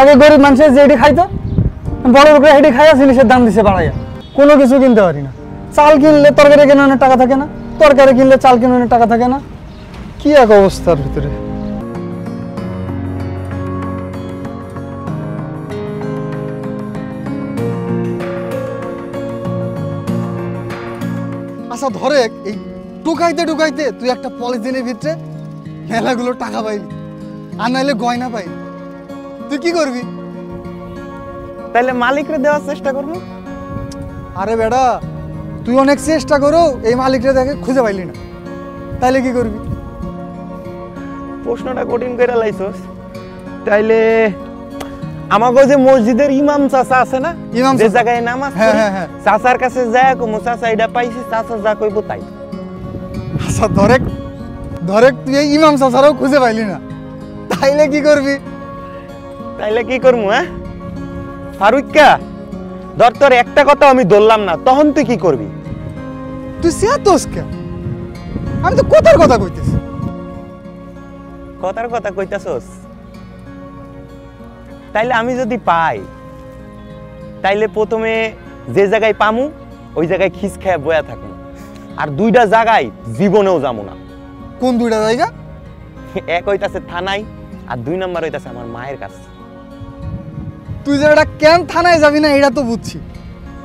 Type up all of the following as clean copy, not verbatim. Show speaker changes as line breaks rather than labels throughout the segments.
আগে গরিব মানুষের যেটি খাইতো বড় লোকরা হেঁটে খাইয়া জিনিসের দাম দিছে বাড়াইয়া কোনো কিছু কিনতে পারি না চাল কিনলে তরকারি কেনানোর টাকা থাকে না তরকারি কিনলে চাল কেনানোর টাকা থাকে না কি এক অবস্থার ভিতরে আচ্ছা ধরে এই ঢুকাইতে ঢুকাইতে তুই একটা পলিথিনের ভিতরে মেলাগুলো টাকা পাইলি আর নাইলে গয়না পাই তুই কি করবি
তাহলে মালিকরে দেওয়ার চেষ্টা করবো
আরে বেটা তুই অনেক চেষ্টা করো এই মালিকরে দেখে খুঁজে পাইলি না তাইলে কি করবি
প্রশ্নটা কঠিন করে লাইছস তাইলে আমাগো যে মসজিদের ইমাম চাচা আছে না
ইমাম
যে
চাচা।
জায়গায় নামাজ
হ্যাঁ,
পড়ি
হ্যাঁ, হ্যাঁ।
চাচার কাছে যায় কমু চাচা এটা পাইছি চাচা যা কইবো তাই
আচ্ছা ধরে ধরে তুই এই ইমাম চাচারও খুঁজে পাইলি না তাইলে কি করবি
তাইলে কি করবো হ্যাঁ ফারুক্কা ধর তোর একটা কথা আমি ধরলাম না তখন তুই কি করবি
তুই চেতোস কে আমি তো কথার কথা কইতেছি
কথার কথা কইতাছস তাইলে আমি যদি পাই তাইলে প্রথমে যে জায়গায় পামু ওই জায়গায় খিস খায় বয়া থাকবো আর দুইটা জায়গায় জীবনেও যাবো না
কোন দুইটা জায়গা
এক হইতাছে থানায় আর 2 নাম্বার হইতাছে আমার মায়ের কাছে
তুই যে এটা কেন থানায় যাবি না এটা তো বুঝছি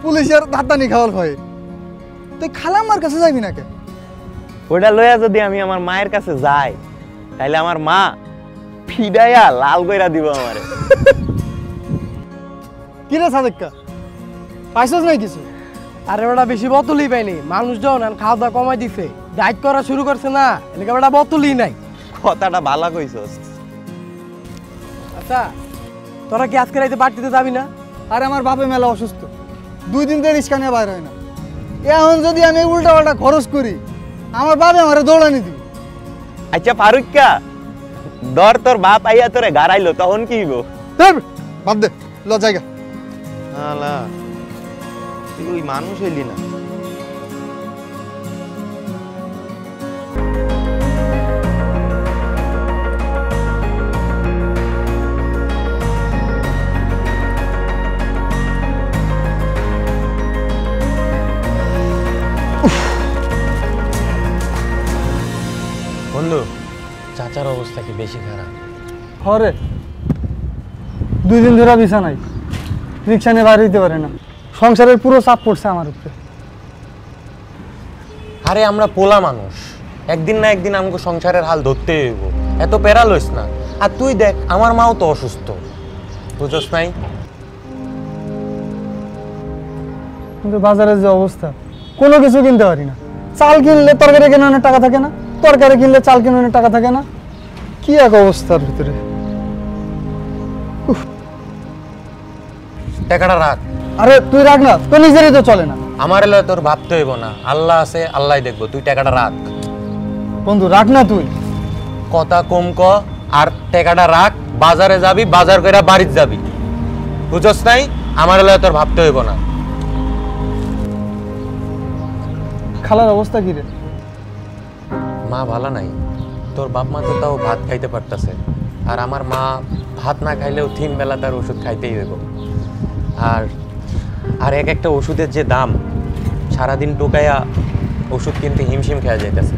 পুলিশের ধাত্তানি খাওয়ার ভয়ে তুই খালাম্মার কাছে যাবি না কে
ওটা লইয়া যদি আমি আমার মায়ের কাছে যাই তাইলে আমার মা ফিডাইয়া লাল কইরা দিব আমারে
কি রে সাদেক্কা পাইছস নাই কিছু
আরে ওটা বেশি বোতলই পাইনি মানুষজন খাওয়া দাওয়া কমাই দিছে ডাইট করা শুরু করছে না এলাকা ওটা বোতলই নাই
কথাটা ভালো কইছস
আচ্ছা তোরা কি আজকে রাইতে বাড়তিতে যাবি না
আরে আমার বাপে মেলা অসুস্থ 2 দিন ধরে রিক্সা নিয়ে বাইর হয় না এখন যদি আমি উল্টা পাল্টা খরচ করি আমার বাপে আমারে দৌড়ানি দিবি
আচ্ছা ফারুক্কা ধর তোর বাপ আইয়া তোরে গাড়াইলো তখন কি হইব
বাদ দে ল জায়গা
আলা তুই মানুষ হইলি না বন্ধু চাচার অবস্থা কি বেশি খারাপ
হরে 2 দিন ধরে বিছানায় রিক্সা নিয়ে বাইরে হইতে পারে না সংসারের পুরো চাপ পড়ছে আমার উপরে
আরে আমরা পোলা মানুষ একদিন না একদিন আমাকে সংসারের হাল ধরতে হইব এত প্যারা লইস না আর তুই দেখ আমার মাও তো অসুস্থ বুঝছস নাই
কিন্তু বাজারের যে অবস্থা কোনো কিছু কিনতে পারি না চাল কিনলে তরকারি কেনানোর টাকা থাকে না তরকারি কিনলে চাল কেনানোর টাকা থাকে না কি এক অবস্থার ভিতরে
টাকাটা রাখ
আরে তুই রাখ না তো নিজেরই তো চলে না
আমার এলে তোর ভাবতে হইব না আল্লাহ আছে আল্লাহই দেখবো তুই টাকাটা রাখ
বন্ধু রাখ না তুই
কথা কম ক আর টাকাটা রাখ বাজারে যাবি বাজার কইরা বাড়িতে যাবি বুঝছস নাই আমার এলে তোর ভাবতে হইব না
খালার অবস্থা কি রে
মা ভালো নাই তোর বাপ মা তো তাও ভাত খাইতে পারতাছে আর আমার মা ভাত না খাইলেও 3 বেলা তার ওষুধ খাইতেই হইব আর আর এক একটা ওষুধের যে দাম সারাদিন টোকাইয়া ওষুধ কিনতে হিমশিম খেয়া যাইতেছে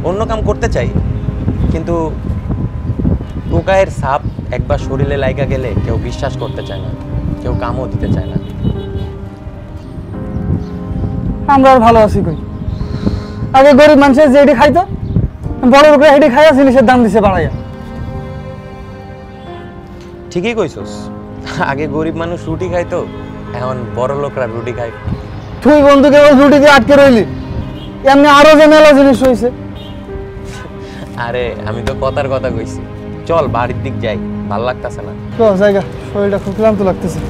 অন্য কাম করতে চাই কিন্তু টোকায়ের সাপ একবার শরীরে লাইগা গেলে কেউ বিশ্বাস করতে চায় না কেউ কামও দিতে চায় না
আমরা আর ভালো আছি কই আগে গরিব মানুষের যেটি খাইতো বড় লোকরা হেঁটে খাইয়া জিনিসের দাম দিছে বাড়াইয়া
ঠিকই কইছস আগে গরিব মানুষ রুটি খাইতো এখন বড় লোকরা রুটি খায়
তুই বন্ধু কেবল রুটি দিয়ে আটকে রইলি এমনি আরো যে মেলা জিনিস হয়েছে
আরে আমি তো কথার কথা কইছি চল বাড়ির দিক যাই ভাল লাগতাছে না
জায়গা শরীরটা খুব ক্লান্ত লাগতেছে